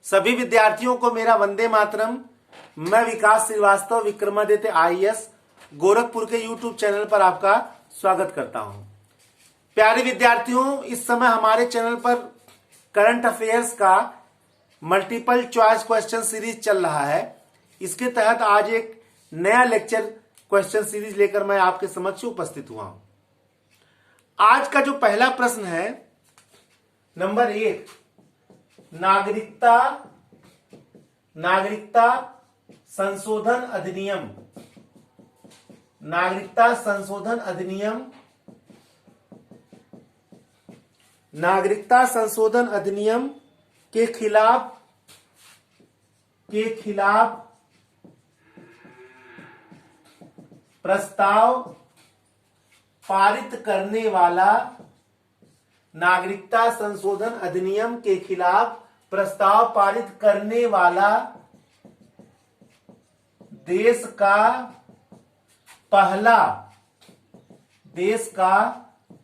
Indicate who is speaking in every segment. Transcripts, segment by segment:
Speaker 1: सभी विद्यार्थियों को मेरा वंदे मातरम। मैं विकास श्रीवास्तव विक्रमादित्य आईएएस गोरखपुर के यूट्यूब चैनल पर आपका स्वागत करता हूं। प्यारे विद्यार्थियों, इस समय हमारे चैनल पर करंट अफेयर्स का मल्टीपल चॉइस क्वेश्चन सीरीज चल रहा है। इसके तहत आज एक नया लेक्चर क्वेश्चन सीरीज लेकर मैं आपके समक्ष उपस्थित हुआ हूं। आज का जो पहला प्रश्न है, नंबर 1, नागरिकता संशोधन अधिनियम। नागरिकता संशोधन अधिनियम, नागरिकता संशोधन अधिनियम के खिलाफ प्रस्ताव पारित करने वाला, नागरिकता संशोधन अधिनियम के खिलाफ प्रस्ताव पारित करने वाला देश का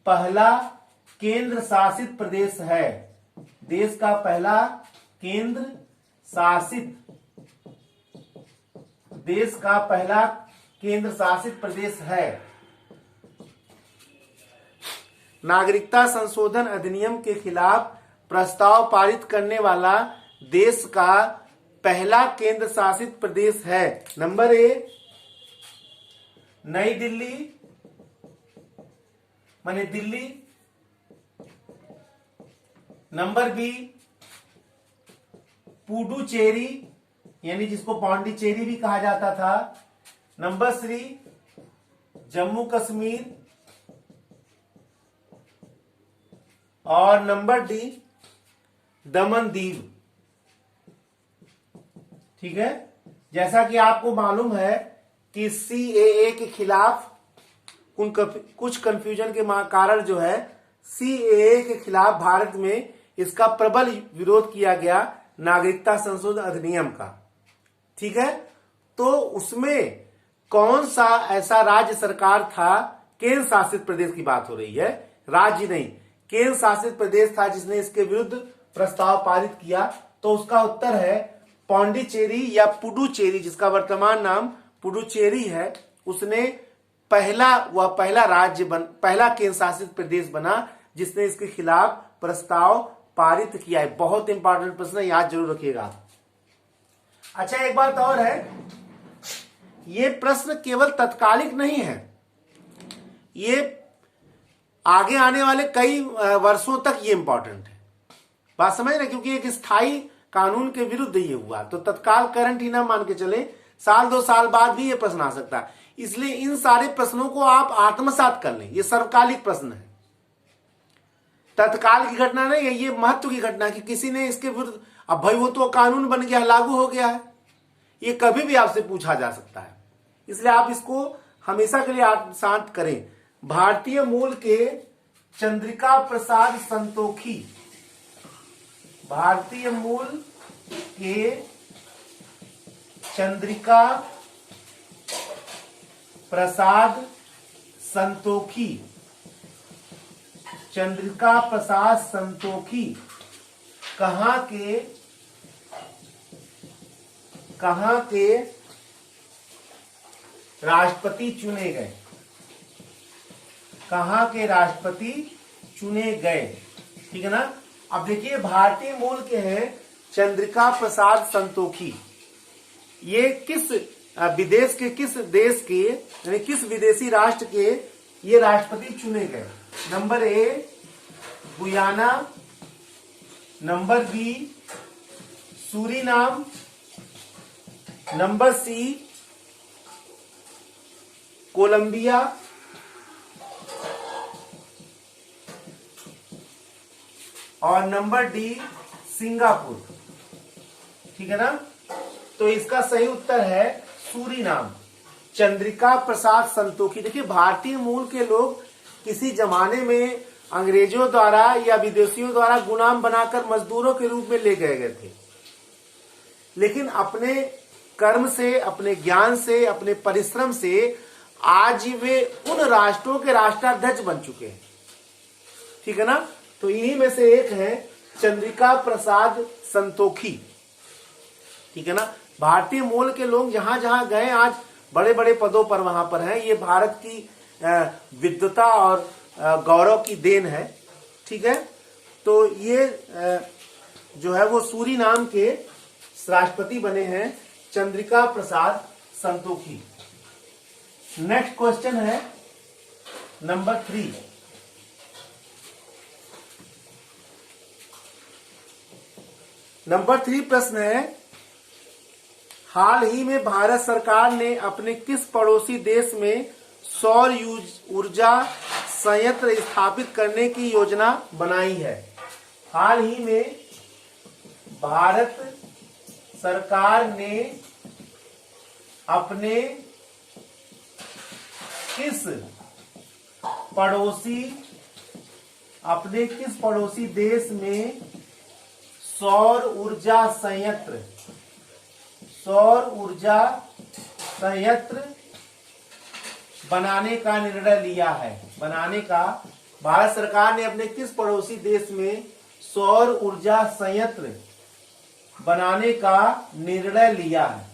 Speaker 1: पहला केंद्र शासित प्रदेश है। देश का पहला केंद्र शासित प्रदेश है। नागरिकता संशोधन अधिनियम के खिलाफ प्रस्ताव पारित करने वाला देश का पहला केंद्र शासित प्रदेश है। नंबर ए, नई दिल्ली माने दिल्ली। नंबर बी, पुडुचेरी यानी जिसको पांडिचेरी भी कहा जाता था। Number C, Jammu Kashmir. और नंबर डी, दमन दीव। ठीक है, जैसा कि आपको मालूम है कि सीएए के खिलाफ कुछ कंफ्यूजन के कारण जो है सीएए के खिलाफ भारत में इसका प्रबल विरोध किया गया, नागरिकता संशोधन अधिनियम का। ठीक है, तो उसमें कौन सा ऐसा राज्य सरकार था, केंद्र शासित प्रदेश की बात हो रही है, राज्य नहीं, केंद्र शासित प्रदेश था जिसने इसके विरुद्ध प्रस्ताव पारित किया। तो उसका उत्तर है पांडिचेरी या पुडुचेरी, जिसका वर्तमान नाम पुडुचेरी है। उसने पहला केंद्र शासित प्रदेश बना जिसने इसके खिलाफ प्रस्ताव पारित किया है। बहुत इंपॉर्टेंट प्रश्न है, याद जरूर रखिएगा। अच्छा, एक बात और है, ये प्रश्न केवल तत्कालिक नहीं है, ये आगे आने वाले कई वर्षों तक ये इंपॉर्टेंट है। बात समझ रहे, क्योंकि एक स्थायी कानून के विरुद्ध ये हुआ, तो तत्काल करंट ही ना मान के चले, साल 2 साल बाद भी ये प्रश्न आ सकता है। इसलिए इन सारे प्रश्नों को आप आत्मसात कर लें। ये सर्वकालिक प्रश्न है, तत्काल की घटना नहीं है, ये महत्व की घटना कि किसी ने इसके विरुद्ध, अब भाई वो तो कानून बन गया, लागू हो गया है, ये कभी भी आपसे पूछा जा सकता है। इसलिए आप इसको हमेशा के लिए आत्मसात करें। भारतीय मूल के चंद्रिका प्रसाद संतोखी, भारतीय मूल के चंद्रिका प्रसाद संतोखी, चंद्रिका प्रसाद संतोखी कहां के राष्ट्रपति चुने गए? कहां के राष्ट्रपति चुने गए? ठीक है ना। अब देखिए, भारतीय मूल के हैं चंद्रिका प्रसाद संतोखी। ये किस विदेश के, किस देश के, यानी किस विदेशी राष्ट्र के ये राष्ट्रपति चुने गए? Number A, Guyana. Number B, Suriname. Number C, Colombia. और नंबर डी, सिंगापुर। ठीक है ना। तो इसका सही उत्तर है सूरीनाम, चंद्रिका प्रसाद संतोखी। देखिए, भारतीय मूल के लोग किसी जमाने में अंग्रेजों द्वारा या विदेशियों द्वारा गुलाम बनाकर मजदूरों के रूप में ले गए थे, लेकिन अपने कर्म से, अपने ज्ञान से, अपने परिश्रम से आज वे उन राष्ट्रों के राष्ट्राध्यक्ष बन चुके हैं। ठीक है ना। तो इन्हीं में से एक है चंद्रिका प्रसाद संतोखी। ठीक है ना। भारतीय मूल के लोग जहां जहां गए आज बड़े बड़े पदों पर वहां पर हैं। ये भारत की विद्वता और गौरव की देन है, ठीक है। तो ये जो है वो सूरीनाम के राष्ट्रपति बने हैं चंद्रिका प्रसाद संतोखी। नेक्स्ट क्वेश्चन है नंबर 3। नंबर 3 प्रश्न है, हाल ही में भारत सरकार ने अपने किस पड़ोसी देश में सौर ऊर्जा संयंत्र स्थापित करने की योजना बनाई है? हाल ही में भारत सरकार ने अपने किस पड़ोसी देश में सौर ऊर्जा संयंत्र बनाने का निर्णय लिया है? भारत सरकार ने अपने किस पड़ोसी देश में सौर ऊर्जा संयंत्र बनाने का निर्णय लिया है?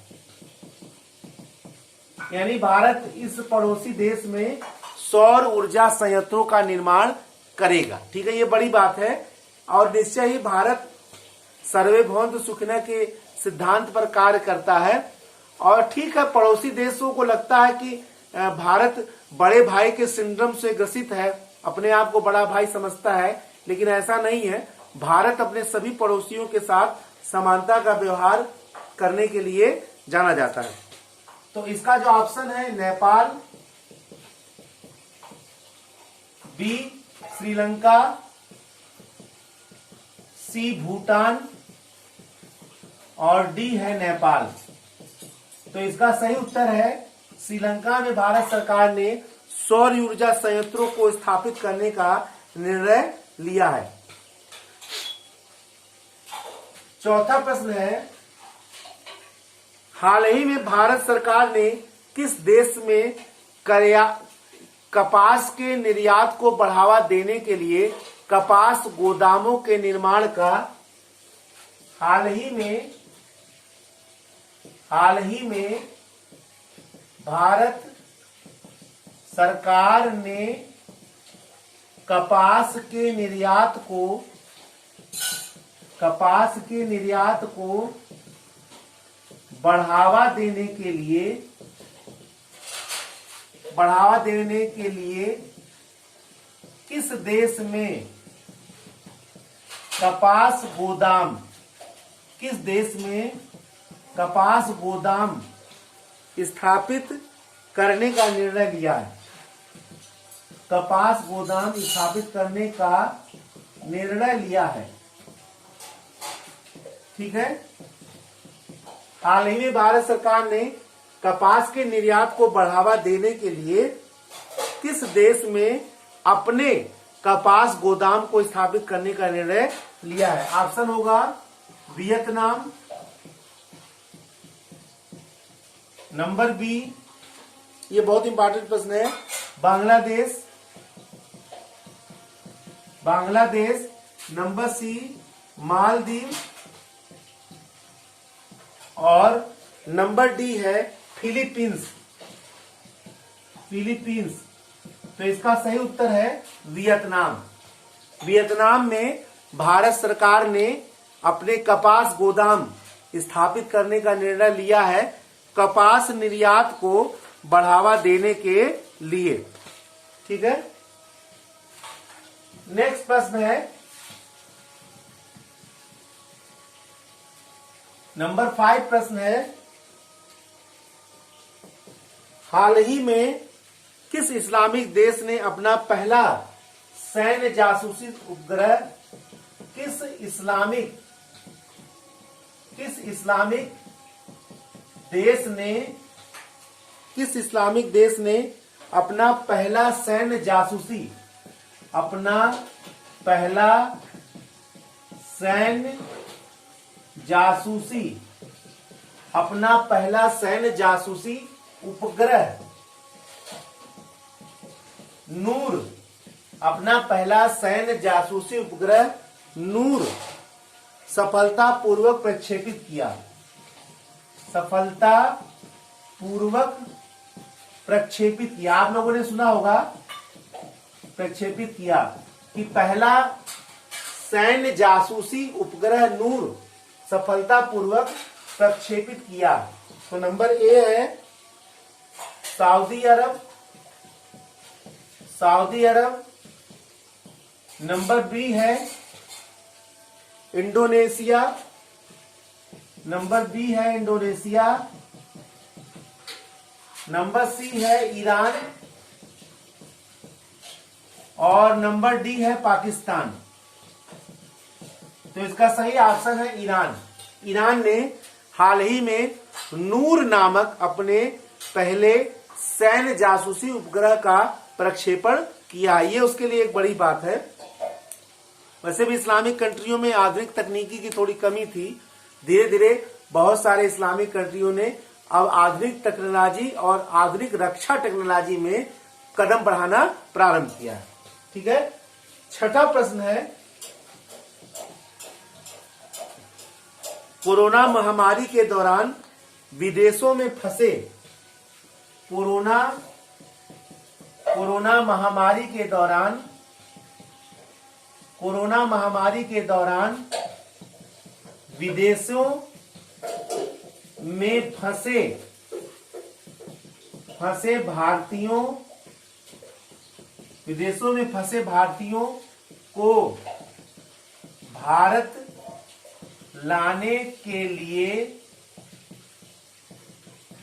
Speaker 1: यानी भारत इस पड़ोसी देश में सौर ऊर्जा संयंत्रों का निर्माण करेगा, ठीक है। ये बड़ी बात है और निश्चय ही भारत सर्वभौम सुखिनः के सिद्धांत पर कार्य करता है। और ठीक है, पड़ोसी देशों को लगता है कि भारत बड़े भाई के सिंड्रोम से ग्रसित है, अपने आप को बड़ा भाई समझता है, लेकिन ऐसा नहीं है। भारत अपने सभी पड़ोसियों के साथ समानता का व्यवहार करने के लिए जाना जाता है। तो इसका जो ऑप्शन है नेपाल, बी श्रीलंका, सी भूटान और डी है नेपाल। तो इसका सही उत्तर है श्रीलंका में भारत सरकार ने सौर ऊर्जा संयंत्रों को स्थापित करने का निर्णय लिया है। चौथा प्रश्न है, हाल ही में भारत सरकार ने किस देश में कपास के निर्यात को बढ़ावा देने के लिए कपास गोदामों के निर्माण का हाल ही में भारत सरकार ने कपास के निर्यात को बढ़ावा देने के लिए किस देश में कपास गोदाम स्थापित करने का निर्णय लिया है? कपास गोदाम स्थापित करने का निर्णय लिया है, ठीक है। हाल ही में भारत सरकार ने कपास के निर्यात को बढ़ावा देने के लिए किस देश में अपने कपास गोदाम को स्थापित करने का निर्णय लिया है? ऑप्शन होगा वियतनाम, नंबर बी, ये बहुत इंपॉर्टेंट प्रश्न है, बांग्लादेश, नंबर सी मालदीव और नंबर डी है फिलीपींस। तो इसका सही उत्तर है वियतनाम में भारत सरकार ने अपने कपास गोदाम स्थापित करने का निर्णय लिया है कपास निर्यात को बढ़ावा देने के लिए, ठीक है। नेक्स्ट प्रश्न है नंबर 5 प्रश्न है, हाल ही में किस इस्लामिक देश ने अपना पहला सैन्य जासूसी उपग्रह किस इस्लामिक देश ने अपना पहला सैन्य जासूसी उपग्रह नूर सफलतापूर्वक प्रक्षेपित किया? सफलता पूर्वक प्रक्षेपित किया। आप लोगों ने सुना होगा प्रक्षेपित किया कि पहला सैन्य जासूसी उपग्रह नूर सफलतापूर्वक प्रक्षेपित किया। तो नंबर ए है सऊदी अरब। नंबर बी है इंडोनेशिया। नंबर सी है ईरान और नंबर डी है पाकिस्तान। तो इसका सही ऑप्शन है ईरान। ईरान ने हाल ही में नूर नामक अपने पहले सैन्य जासूसी उपग्रह का प्रक्षेपण किया। ये उसके लिए एक बड़ी बात है। वैसे भी इस्लामिक कंट्रियों में आधुनिक तकनीकी की थोड़ी कमी थी। धीरे धीरे बहुत सारे इस्लामिक कंट्रियों ने अब आधुनिक टेक्नोलॉजी और आधुनिक रक्षा टेक्नोलॉजी में कदम बढ़ाना प्रारंभ किया। ठीक है। छठा प्रश्न है, कोरोना महामारी के दौरान विदेशों में फंसे कोरोना महामारी के दौरान विदेशों में फंसे भारतीयों को भारत लाने के लिए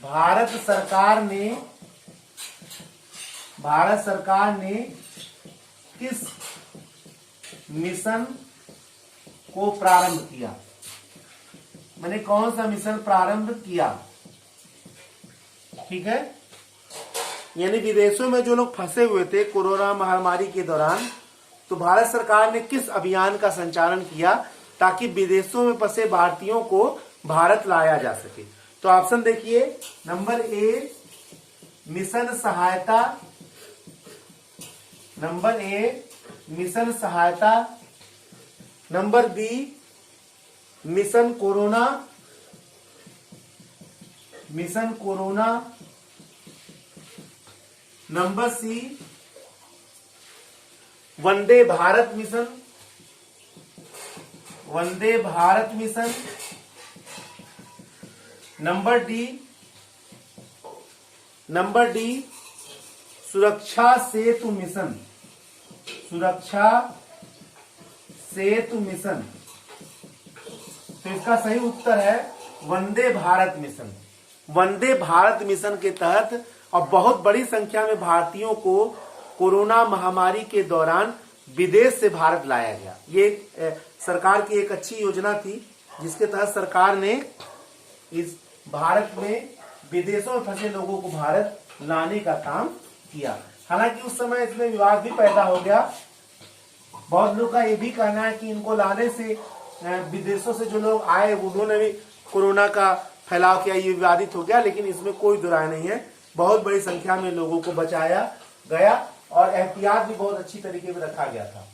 Speaker 1: भारत सरकार ने किस मिशन को प्रारंभ किया? मैंने कौन सा मिशन प्रारंभ किया? ठीक है। यानी विदेशों में जो लोग फंसे हुए थे कोरोना महामारी के दौरान, तो भारत सरकार ने किस अभियान का संचालन किया ताकि विदेशों में फंसे भारतीयों को भारत लाया जा सके? तो ऑप्शन देखिए, number A mission Sahayata, number B mission corona, number C Vande Bharat mission, number D Suraksha Setu mission. तो इसका सही उत्तर है वंदे भारत मिशन। वंदे भारत मिशन के तहत और बहुत बड़ी संख्या में भारतीयों को कोरोना महामारी के दौरान विदेश से भारत लाया गया। ये सरकार की एक अच्छी योजना थी जिसके तहत सरकार ने इस भारत में विदेशों में फंसे लोगों को भारत लाने का काम किया। हालांकि उस समय इसमें विवाद भी पैदा हो गया। बहुत लोग का ये भी कहना है कि इनको लाने से विदेशों से जो लोग आए उन्होंने भी कोरोना का फैलाव किया, ये विवादित हो गया। लेकिन इसमें कोई दुराय नहीं है, बहुत बड़ी संख्या में लोगों को बचाया गया और एहतियात भी बहुत अच्छी तरीके में रखा गया था।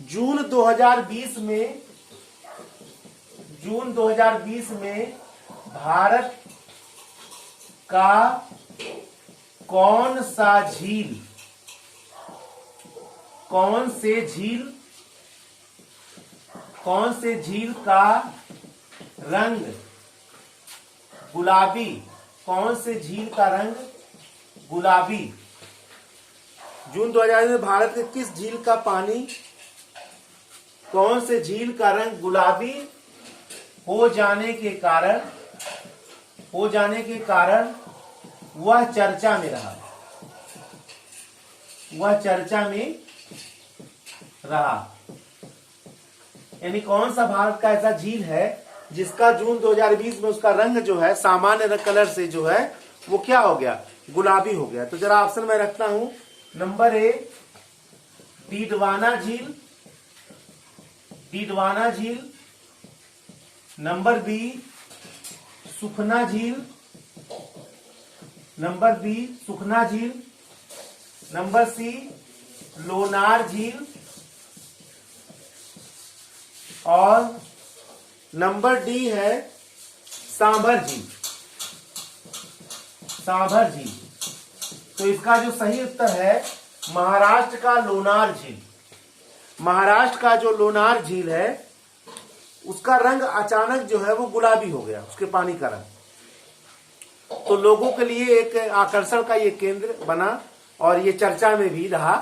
Speaker 1: जून 2020 में भारत का कौन से झील का रंग गुलाबी? कौन से झील का रंग गुलाबी? जून 2020 में भारत के किस झील का पानी, कौन से झील का रंग गुलाबी हो जाने के कारण वह चर्चा में रहा। यानी कौन सा भारत का ऐसा झील है जिसका जून 2020 में उसका रंग जो है सामान्य कलर से जो है वो क्या हो गया? गुलाबी हो गया। तो जरा ऑप्शन में रखता हूं, नंबर ए डीडवाना झील, नंबर बी सुखना झील, नंबर सी लोनार झील और नंबर डी है सांभर झील, सांभर झील। तो इसका जो सही उत्तर है महाराष्ट्र का लोनार झील। महाराष्ट्र का जो लोनार झील है उसका रंग अचानक जो है वो गुलाबी हो गया, उसके पानी का रंग। तो लोगों के लिए एक आकर्षण का ये केंद्र बना और ये चर्चा में भी रहा।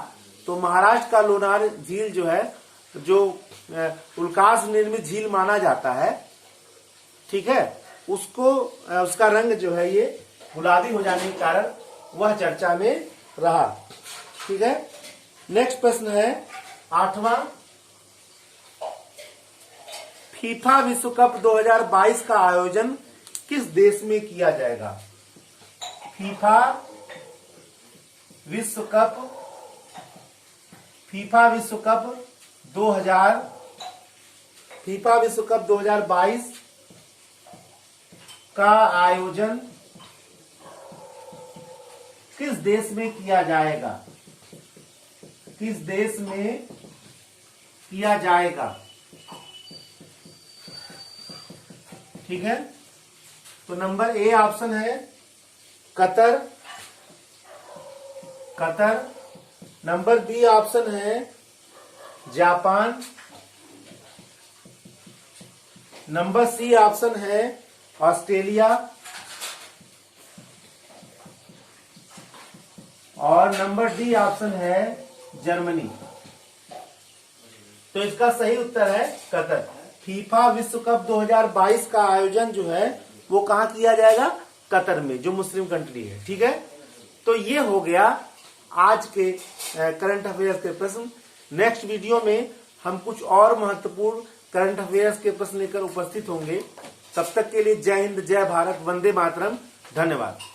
Speaker 1: तो महाराष्ट्र का लोनार झील जो है, जो उल्काश निर्मित झील माना जाता है, ठीक है, उसको उसका रंग जो है ये गुलाबी हो जाने के कारण वह चर्चा में रहा। ठीक है, नेक्स्ट प्रश्न है 8वां। फीफा विश्व कप 2022 का आयोजन किस देश में किया जाएगा? फीफा विश्व कप 2022 का आयोजन किस देश में किया जाएगा? किस देश में किया जाएगा? ठीक है, तो नंबर ए ऑप्शन है Qatar, Qatar. Number B option है जापान। नंबर सी ऑप्शन है ऑस्ट्रेलिया और नंबर डी ऑप्शन है जर्मनी। तो इसका सही उत्तर है कतर। फीफा विश्व कप 2022 का आयोजन जो है वो कहां किया जाएगा? कतर में, जो मुस्लिम कंट्री है। ठीक है, तो ये हो गया आज के करंट अफेयर्स के प्रश्न। नेक्स्ट वीडियो में हम कुछ और महत्वपूर्ण करंट अफेयर्स के प्रश्न लेकर उपस्थित होंगे। तब तक के लिए जय हिंद, जय भारत, वंदे मातरम। धन्यवाद।